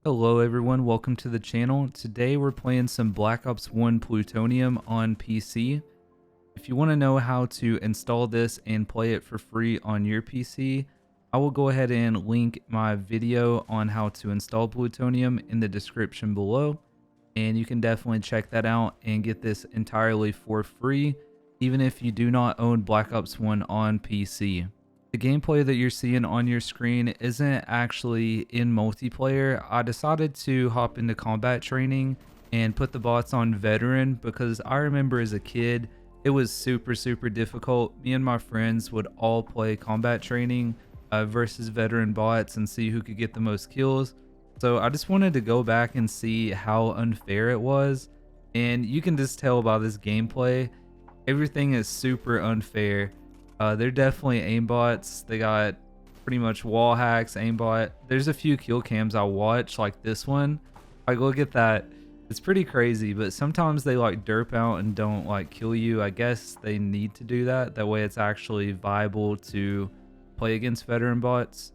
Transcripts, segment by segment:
Hello everyone, welcome to the channel. Today we're playing some Black Ops 1 Plutonium on PC. If you want to know how to install this and play it for free on your PC, I will go ahead and link my video on how to install Plutonium in the description below. And you can definitely check that out and get this entirely for free, even if you do not own Black Ops 1 on PC. The gameplay that you're seeing on your screen isn't actually in multiplayer. I decided to hop into combat training and put the bots on veteran because I remember as a kid it was super difficult. Me and my friends would all play combat training versus veteran bots and see who could get the most kills. So I just wanted to go back and see how unfair it was, and you can just tell by this gameplay everything is super unfair. They're definitely aimbots. They got pretty much wall hacks, aimbot. There's a few kill cams I watch, like this one. Like, look at that. It's pretty crazy, but sometimes they like derp out and don't like kill you. I guess they need to do that. That way it's actually viable to play against veteran bots.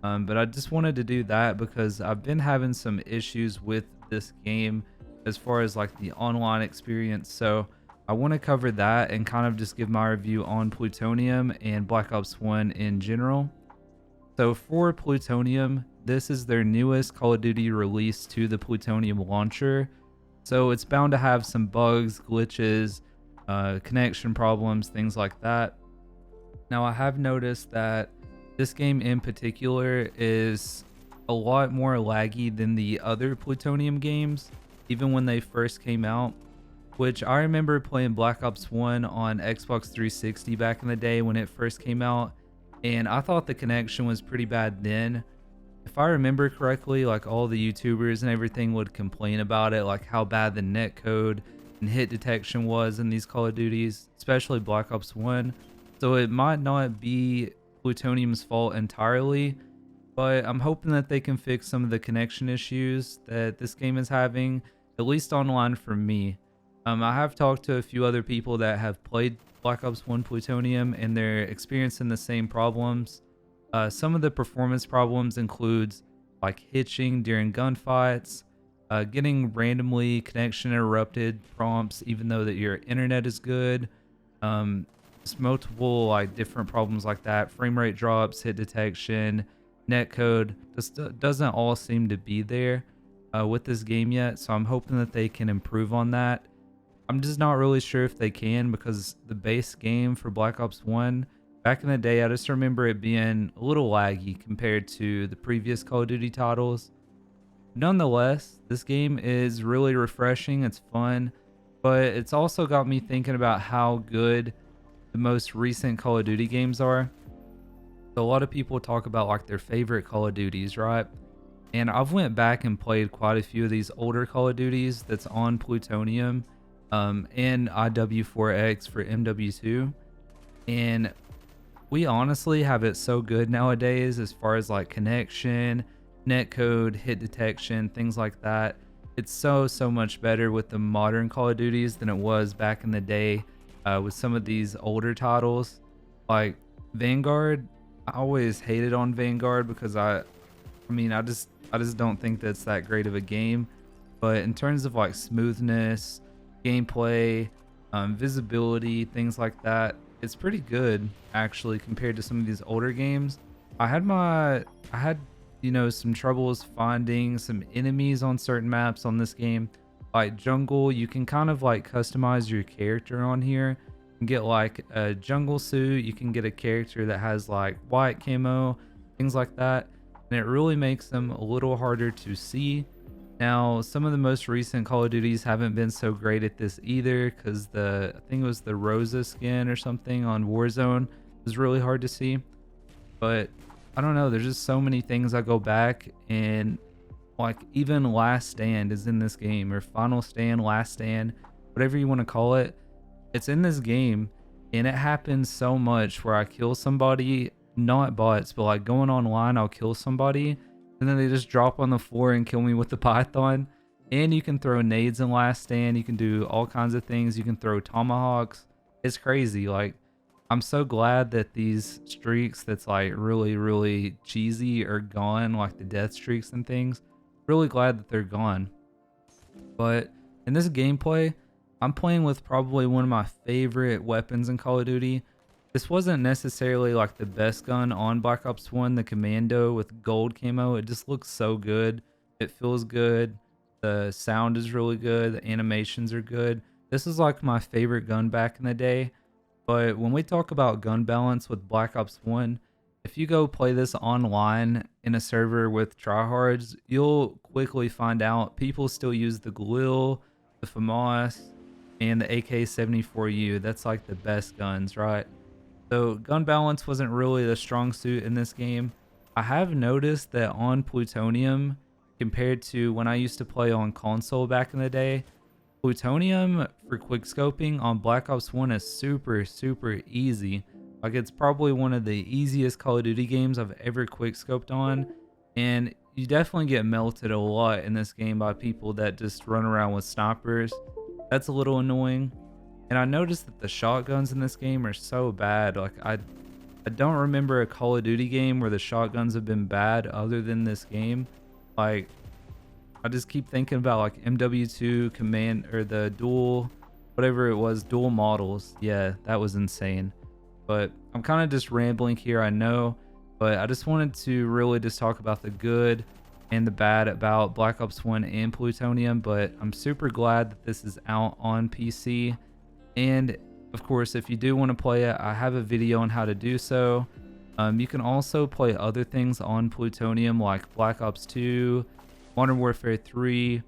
But I just wanted to do that because I've been having some issues with this game as far as like the online experience. So I want to cover that and kind of just give my review on Plutonium and Black Ops 1 in general. So for Plutonium, this is their newest Call of Duty release to the Plutonium launcher. So it's bound to have some bugs, glitches, connection problems, things like that. Now I have noticed that this game in particular is a lot more laggy than the other Plutonium games, even when they first came out. Which I remember playing Black Ops 1 on Xbox 360 back in the day when it first came out, and I thought the connection was pretty bad then. If I remember correctly, like all the YouTubers and everything would complain about it, like how bad the netcode and hit detection was in these Call of Duties, especially Black Ops 1. So it might not be Plutonium's fault entirely, but I'm hoping that they can fix some of the connection issues that this game is having, at least online for me. I have talked to a few other people that have played Black Ops 1 Plutonium and they're experiencing the same problems. Some of the performance problems includes like hitching during gunfights, getting randomly connection interrupted prompts even though that your internet is good. Just multiple like different problems like that. Frame rate drops, hit detection, netcode. This doesn't all seem to be there with this game yet, so I'm hoping that they can improve on that. I'm just not really sure if they can because the base game for Black Ops 1, back in the day, I just remember it being a little laggy compared to the previous Call of Duty titles. Nonetheless, this game is really refreshing, it's fun, but it's also got me thinking about how good the most recent Call of Duty games are. So a lot of people talk about like their favorite Call of Duties, right? And I've went back and played quite a few of these older Call of Duties that's on Plutonium. And IW4X for MW2, and we honestly have it so good nowadays as far as like connection, netcode, hit detection, things like that. It's so much better with the modern Call of Duties than it was back in the day with some of these older titles like Vanguard. I always hated on Vanguard because I just don't think that's that great of a game, but in terms of like smoothness, gameplay, visibility, things like that, it's pretty good actually compared to some of these older games. I had some troubles finding some enemies on certain maps on this game. Like jungle, you can kind of like customize your character on here and get like a jungle suit. You can get a character that has like white camo, things like that, and it really makes them a little harder to see. Now, some of the most recent Call of Duties haven't been so great at this either because I think it was the Rosa skin or something on Warzone was really hard to see. But I don't know, there's just so many things I go back and like even Last Stand is in this game, or Final Stand, Last Stand, whatever you want to call it. It's in this game and it happens so much where I kill somebody, not bots, but like going online, I'll kill somebody and then they just drop on the floor and kill me with the python. And you can throw nades in Last Stand. You can do all kinds of things. You can throw tomahawks. It's crazy. Like, I'm so glad that these streaks that's like really cheesy are gone, like the death streaks and things. really glad that they're gone. But in this gameplay, I'm playing with probably one of my favorite weapons in Call of Duty. This wasn't necessarily like the best gun on Black Ops 1, the Commando with gold camo. It just looks so good. It feels good. The sound is really good. The animations are good. This is like my favorite gun back in the day. But when we talk about gun balance with Black Ops 1, if you go play this online in a server with tryhards, you'll quickly find out people still use the Galil, the FAMAS, and the AK-74U. That's like the best guns, right? So gun balance wasn't really the strong suit in this game. I have noticed that on Plutonium, compared to when I used to play on console back in the day, Plutonium for quickscoping on Black Ops 1 is super, super easy. Like, it's probably one of the easiest Call of Duty games I've ever quickscoped on, and you definitely get melted a lot in this game by people that just run around with snipers. That's a little annoying. And I noticed that the shotguns in this game are so bad. Like, I don't remember a Call of Duty game where the shotguns have been bad other than this game. Like, I just keep thinking about like MW2 command or the dual, whatever it was, dual models. Yeah, that was insane. But I'm kind of just rambling here, I know, but I just wanted to really just talk about the good and the bad about Black Ops 1 and Plutonium. But I'm super glad that this is out on PC. And of course, if you do want to play it, I have a video on how to do so. You can also play other things on Plutonium like Black Ops 2, Modern Warfare 3,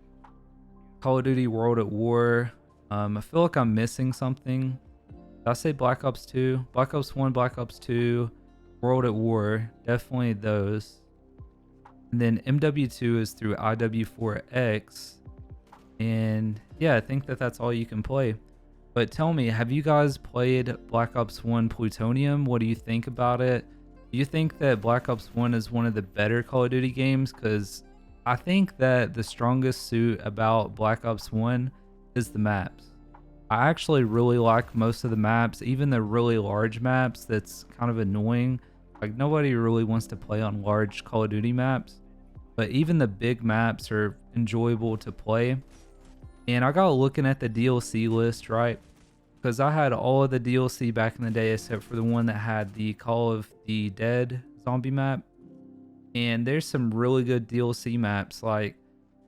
Call of Duty World at War. I feel like I'm missing something. Did I say Black Ops 2? Black Ops 1, Black Ops 2, World at War. Definitely those. And then MW2 is through IW4X. And yeah, I think that that's all you can play. But tell me, have you guys played Black Ops 1 Plutonium? What do you think about it? Do you think that Black Ops 1 is one of the better Call of Duty games? Because I think that the strongest suit about Black Ops 1 is the maps. I actually really like most of the maps, even the really large maps. That's kind of annoying. Like, nobody really wants to play on large Call of Duty maps, but even the big maps are enjoyable to play. And I got looking at the DLC list, right? Because I had all of the DLC back in the day except for the one that had the Call of the Dead zombie map. And there's some really good DLC maps. Like,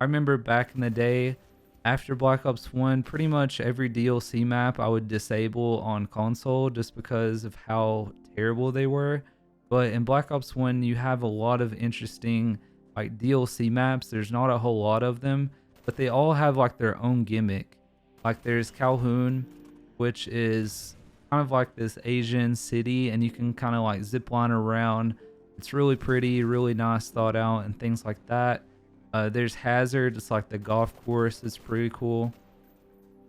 I remember back in the day, after Black Ops 1, pretty much every DLC map I would disable on console just because of how terrible they were. But in Black Ops 1, you have a lot of interesting like DLC maps. There's not a whole lot of them, but they all have like their own gimmick. Like, there's Calhoun, which is kind of like this Asian city, and you can kind of like zip line around. It's really pretty, really nice, thought out, and things like that. There's Hazard, it's like the golf course. It's pretty cool.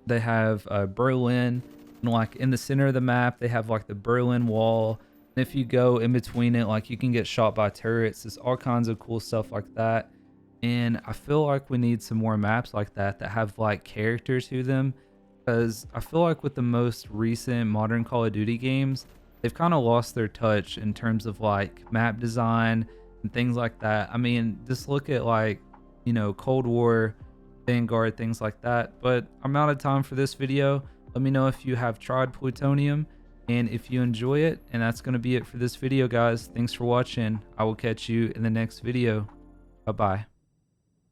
They have Berlin, and like in the center of the map, they have like the Berlin Wall. And if you go in between it, like, you can get shot by turrets. There's all kinds of cool stuff like that. And I feel like we need some more maps like that that have like character to them. Because I feel like with the most recent modern Call of Duty games, they've kind of lost their touch in terms of like map design and things like that. I mean, just look at like, you know, Cold War, Vanguard, things like that. But I'm out of time for this video. Let me know if you have tried Plutonium and if you enjoy it. And that's going to be it for this video, guys. Thanks for watching. I will catch you in the next video. Bye-bye.